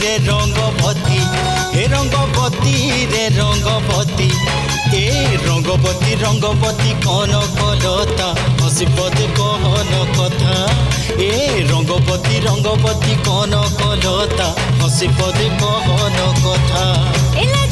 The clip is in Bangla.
রে রঙ্গবতী হে রঙ্গবতী রে রঙ্গবতী এ রঙ্গবতী রঙ্গবতী কনকলতা হসি পদে কহন কথা এ রঙ্গবতী রঙ্গবতী কনকলতা হসি পদে কহন কথা এলা